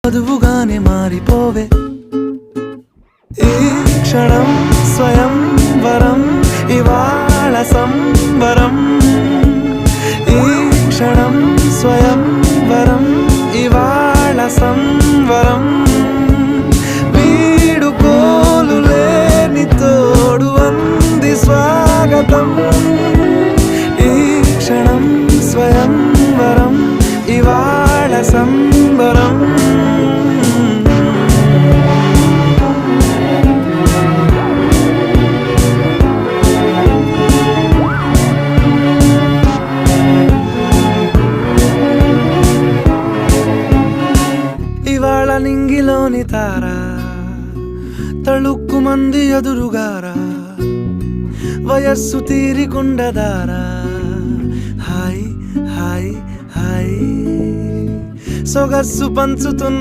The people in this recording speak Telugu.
వధువుగానే మారిపోవే ఈ క్షణం స్వయం వరం ఇవాళ సంబరం ఈ క్షణం స్వయం వరం ఇవాళ సంవరం వీడుకోలు లేని తోడు అంది స్వాగతం ఈ క్షణం స్వయం వరం ఇవాళ సంబరం ఇవాళ నింగిలోని తారా తళుక్కు మంది ఎదురుగారా వయస్సు తీరికుండదారా హాయ్ హాయ్ హాయ్ సొగస్సు పంచుతున్న